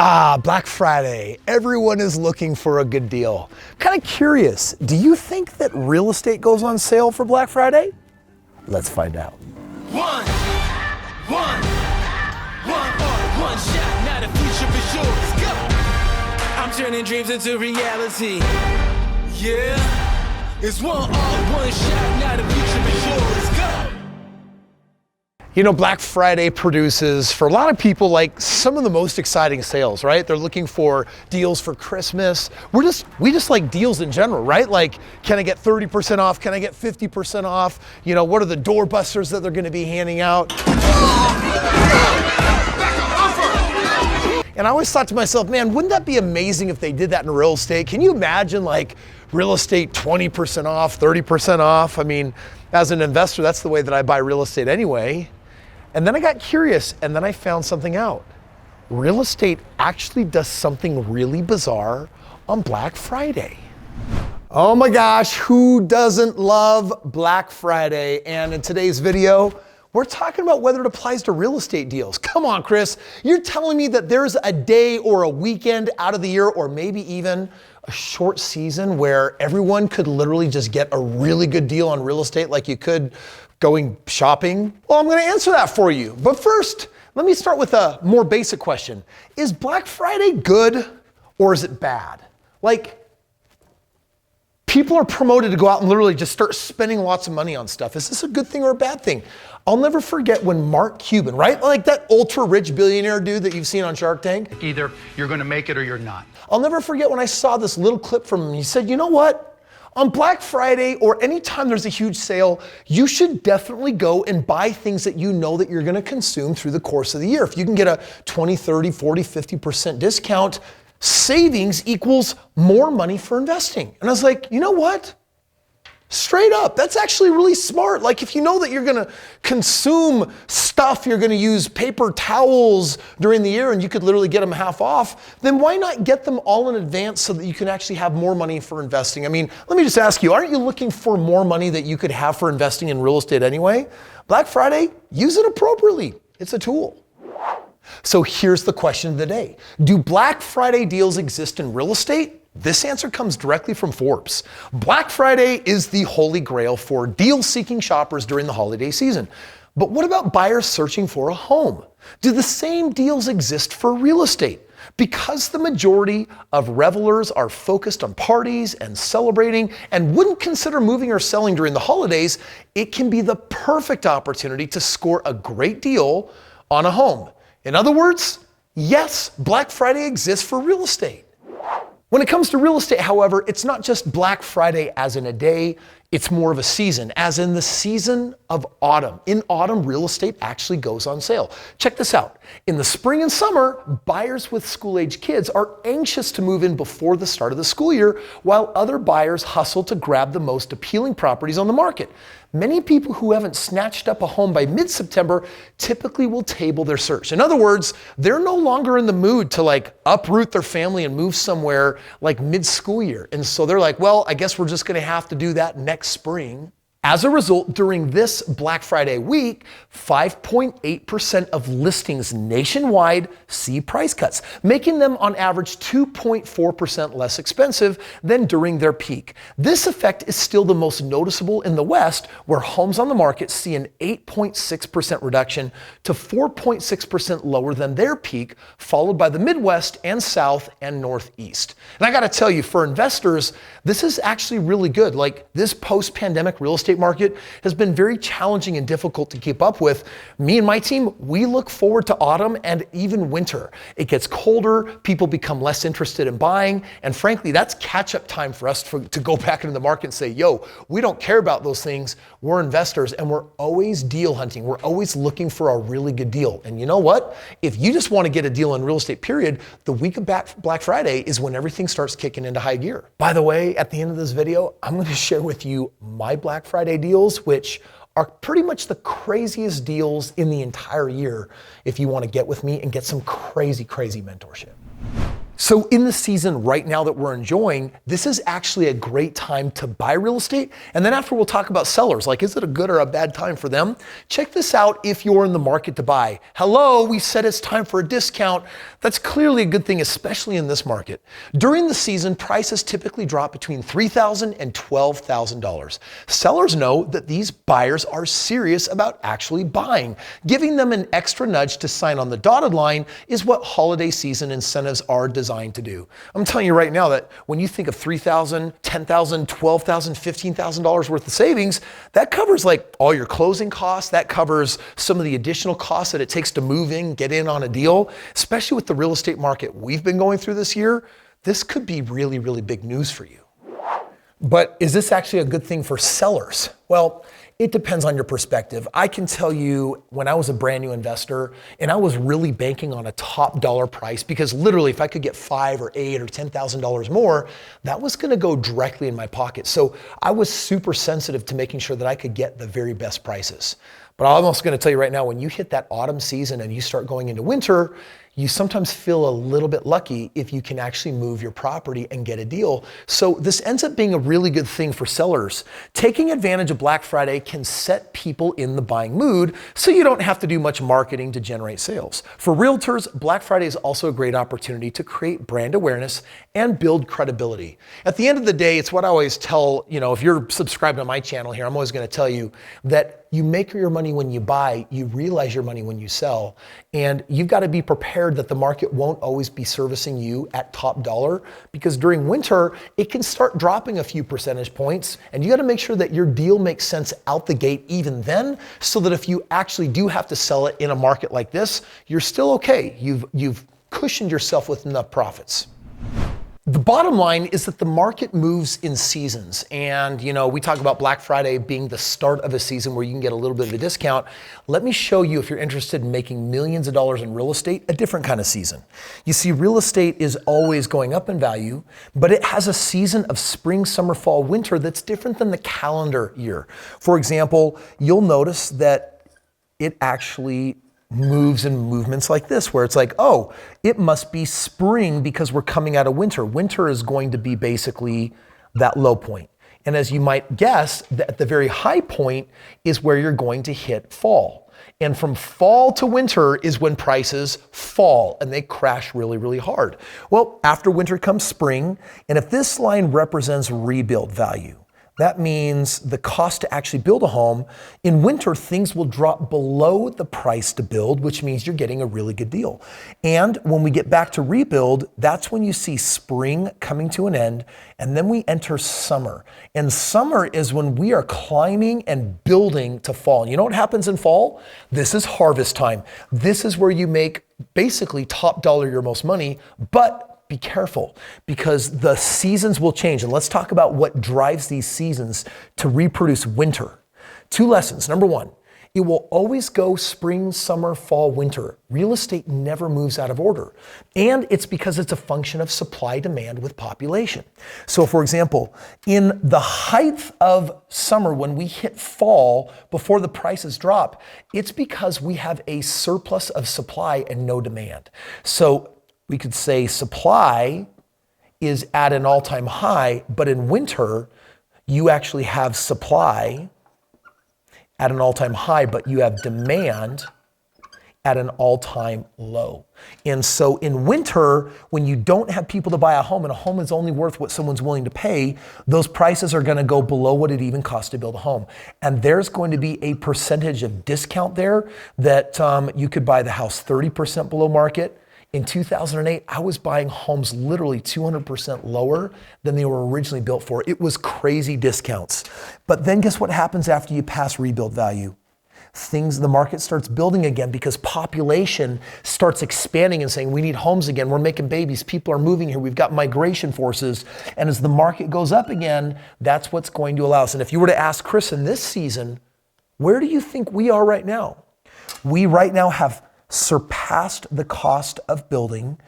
Black Friday. Everyone is looking for a good deal. Kind of curious, do you think that real estate goes on sale for Black Friday? Let's find out. One shot, now the future is yours. Go! I'm turning dreams into reality. Yeah, it's one shot, now the future is yours. Go! You know, Black Friday produces, for a lot of people, like some of the most exciting sales, right? They're looking for deals for Christmas. We just like deals in general, right? Like, can I get 30% off? Can I get 50% off? You know, what are the doorbusters that they're gonna be handing out? And I always thought to myself, man, wouldn't that be amazing if they did that in real estate? Can you imagine like real estate 20% off, 30% off? I mean, as an investor, that's the way that I buy real estate anyway. And then I got curious and then I found something out. Real estate actually does something really bizarre on Black Friday. Oh my gosh, who doesn't love Black Friday? And in today's video, we're talking about whether it applies to real estate deals. Come on, Kris. You're telling me that there's a day or a weekend out of the year, or maybe even a short season where everyone could literally just get a really good deal on real estate like you could going shopping? Well, I'm gonna answer that for you. But first, let me start with a more basic question. Is Black Friday good or is it bad? Like, people are promoted to go out and literally just start spending lots of money on stuff. Is this a good thing or a bad thing? I'll never forget when Mark Cuban, right? Like that ultra rich billionaire dude that you've seen on Shark Tank. Either you're gonna make it or you're not. I'll never forget when I saw this little clip from him. He said, you know what? On Black Friday or anytime there's a huge sale, you should definitely go and buy things that you know that you're gonna consume through the course of the year. If you can get a 20, 30, 40, 50% discount, savings equals more money for investing. And I was like, you know what? Straight up, that's actually really smart. Like if you know that you're gonna consume stuff, you're gonna use paper towels during the year and you could literally get them half off, then why not get them all in advance so that you can actually have more money for investing? I mean, let me just ask you, aren't you looking for more money that you could have for investing in real estate anyway? Black Friday, use it appropriately. It's a tool. So here's the question of the day. Do Black Friday deals exist in real estate? This answer comes directly from Forbes. Black Friday is the holy grail for deal-seeking shoppers during the holiday season. But what about buyers searching for a home? Do the same deals exist for real estate? Because the majority of revelers are focused on parties and celebrating and wouldn't consider moving or selling during the holidays, it can be the perfect opportunity to score a great deal on a home. In other words, yes, Black Friday exists for real estate. When it comes to real estate, however, it's not just Black Friday as in a day, it's more of a season, as in the season of autumn. In autumn, real estate actually goes on sale. Check this out. In the spring and summer, buyers with school-age kids are anxious to move in before the start of the school year, while other buyers hustle to grab the most appealing properties on the market. Many people who haven't snatched up a home by mid-September typically will table their search. In other words, they're no longer in the mood to like uproot their family and move somewhere like mid-school year. And so they're like, well, I guess we're just gonna have to do that next spring. As a result, during this Black Friday week, 5.8% of listings nationwide see price cuts, making them on average 2.4% less expensive than during their peak. This effect is still the most noticeable in the West, where homes on the market see an 8.6% reduction to 4.6% lower than their peak, followed by the Midwest and South and Northeast. And I gotta tell you, for investors, this is actually really good. Like this post-pandemic real estate market has been very challenging and difficult to keep up with. Me and my team, we look forward to autumn and even winter. It gets colder, people become less interested in buying, and frankly, that's catch-up time for us to go back into the market and say, yo, we don't care about those things. We're investors and we're always deal hunting. We're always looking for a really good deal. And you know what? If you just want to get a deal in real estate, period, the week of Black Friday is when everything starts kicking into high gear. By the way, at the end of this video, I'm going to share with you my Black Friday deals, which are pretty much the craziest deals in the entire year if you want to get with me and get some crazy mentorship. So in the season right now that we're enjoying, this is actually a great time to buy real estate. And then after we'll talk about sellers, like is it a good or a bad time for them? Check this out if you're in the market to buy. Hello, we said it's time for a discount. That's clearly a good thing, especially in this market. During the season, prices typically drop between $3,000 and $12,000. Sellers know that these buyers are serious about actually buying. Giving them an extra nudge to sign on the dotted line is what holiday season incentives are designed to do. I'm telling you right now that when you think of $3,000, $10,000, $12,000, $15,000 worth of savings, that covers like all your closing costs. That covers some of the additional costs that it takes to move in, get in on a deal, especially with the real estate market we've been going through this year. This could be really, really big news for you. But is this actually a good thing for sellers? Well, it depends on your perspective. I can tell you when I was a brand new investor and I was really banking on a top dollar price, because literally if I could get $5,000 or $8,000 or $10,000 more, that was gonna go directly in my pocket. So I was super sensitive to making sure that I could get the very best prices. But I'm also gonna tell you right now, when you hit that autumn season and you start going into winter, you sometimes feel a little bit lucky if you can actually move your property and get a deal. So this ends up being a really good thing for sellers. Taking advantage of Black Friday can set people in the buying mood so you don't have to do much marketing to generate sales. For realtors, Black Friday is also a great opportunity to create brand awareness and build credibility. At the end of the day, it's what I always tell, if you're subscribed to my channel here, I'm always gonna tell you that you make your money when you buy, you realize your money when you sell, and you've got to be prepared that the market won't always be servicing you at top dollar, because during winter, it can start dropping a few percentage points, and you got to make sure that your deal makes sense out the gate even then, so that if you actually do have to sell it in a market like this, you're still okay. You've cushioned yourself with enough profits. The bottom line is that the market moves in seasons. And, we talk about Black Friday being the start of a season where you can get a little bit of a discount. Let me show you, if you're interested in making millions of dollars in real estate, a different kind of season. You see, real estate is always going up in value, but it has a season of spring, summer, fall, winter that's different than the calendar year. For example, you'll notice that it actually moves in movements like this, where it's like, oh, it must be spring because we're coming out of winter. Winter is going to be basically that low point. And as you might guess, at the very high point is where you're going to hit fall. And from fall to winter is when prices fall and they crash really, really hard. Well, after winter comes spring. And if this line represents rebuild value, that means the cost to actually build a home. In winter, things will drop below the price to build, which means you're getting a really good deal. And when we get back to rebuild, that's when you see spring coming to an end, and then we enter summer. And summer is when we are climbing and building to fall. And you know what happens in fall? This is harvest time. This is where you make basically top dollar your most money, but be careful, because the seasons will change. And let's talk about what drives these seasons to reproduce winter. 2 lessons. Number 1, it will always go spring, summer, fall, winter. Real estate never moves out of order. And it's because it's a function of supply demand with population. So for example, in the height of summer, when we hit fall before the prices drop, it's because we have a surplus of supply and no demand. So we could say supply is at an all-time high, but in winter, you actually have supply at an all-time high, but you have demand at an all-time low. And so in winter, when you don't have people to buy a home and a home is only worth what someone's willing to pay, those prices are gonna go below what it even costs to build a home. And there's going to be a percentage of discount there that you could buy the house 30% below market. In 2008, I was buying homes literally 200% lower than they were originally built for. It was crazy discounts. But then guess what happens after you pass rebuild value? The market starts building again because population starts expanding and saying, we need homes again. We're making babies. People are moving here. We've got migration forces. And as the market goes up again, that's what's going to allow us. And if you were to ask Kris in this season, where do you think we are right now? We right now have surpassed the cost of building,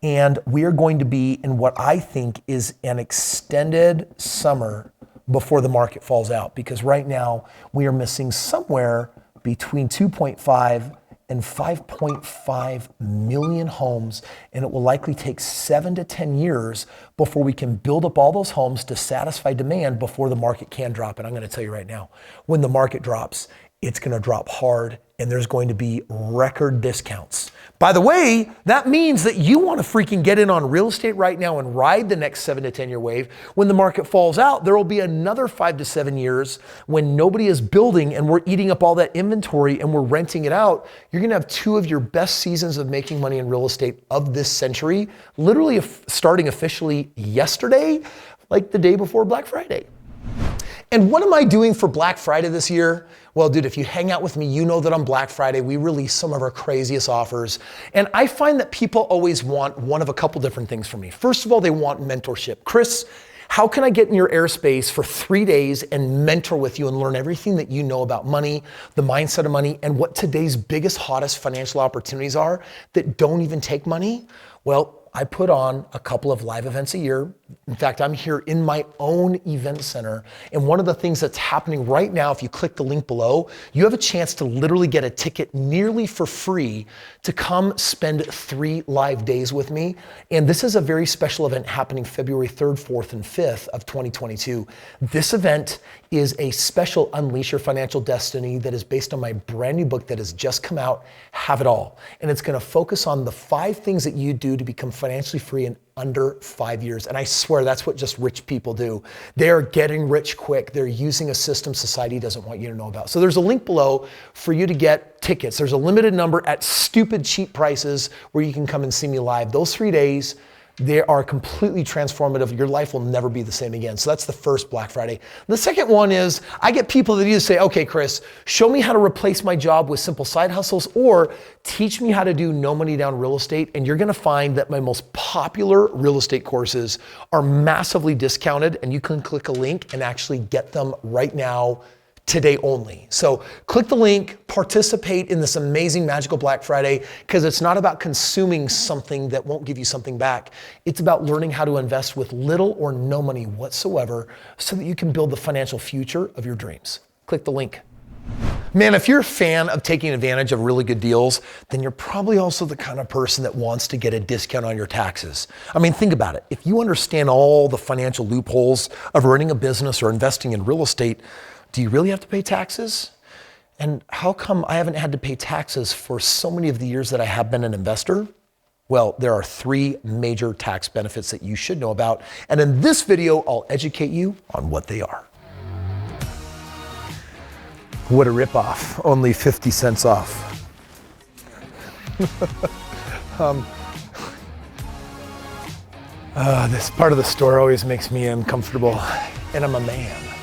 and we are going to be in what I think is an extended summer before the market falls out, because right now we are missing somewhere between 2.5 and 5.5 million homes, and it will likely take 7 to 10 years before we can build up all those homes to satisfy demand before the market can drop. And I'm gonna tell you right now, when the market drops, it's gonna drop hard, and there's going to be record discounts. By the way, that means that you want to freaking get in on real estate right now and ride the next 7 to 10 year wave. When the market falls out, there will be another 5 to 7 years when nobody is building and we're eating up all that inventory and we're renting it out. You're going to have 2 of your best seasons of making money in real estate of this century, literally starting officially yesterday, like the day before Black Friday. And what am I doing for Black Friday this year? Well, dude, if you hang out with me, you know that on Black Friday, we release some of our craziest offers. And I find that people always want one of a couple different things from me. First of all, they want mentorship. Kris, how can I get in your airspace for 3 days and mentor with you and learn everything that you know about money, the mindset of money, and what today's biggest, hottest financial opportunities are that don't even take money? Well, I put on a couple of live events a year. In fact, I'm here in my own event center. And one of the things that's happening right now, if you click the link below, you have a chance to literally get a ticket nearly for free to come spend 3 live days with me. And this is a very special event happening February 3rd, 4th, and 5th of 2022. This event is a special Unleash Your Financial Destiny that is based on my brand new book that has just come out, Have It All. And it's gonna focus on the 5 things that you do to become financially free in under 5 years. And I swear that's what just rich people do. They're getting rich quick. They're using a system society doesn't want you to know about. So there's a link below for you to get tickets. There's a limited number at stupid cheap prices where you can come and see me live. Those 3 days, they are completely transformative. Your life will never be the same again. So that's the first Black Friday. The second one is I get people that either say, okay, Kris, show me how to replace my job with simple side hustles or teach me how to do no money down real estate. And you're gonna find that my most popular real estate courses are massively discounted, and you can click a link and actually get them right now, today only. So click the link, participate in this amazing magical Black Friday, because it's not about consuming something that won't give you something back. It's about learning how to invest with little or no money whatsoever so that you can build the financial future of your dreams. Click the link. Man, if you're a fan of taking advantage of really good deals, then you're probably also the kind of person that wants to get a discount on your taxes. I mean, think about it. If you understand all the financial loopholes of running a business or investing in real estate, do you really have to pay taxes? And how come I haven't had to pay taxes for so many of the years that I have been an investor? Well, there are 3 major tax benefits that you should know about. And in this video, I'll educate you on what they are. What a ripoff, only 50 cents off. This part of the store always makes me uncomfortable, and I'm a man.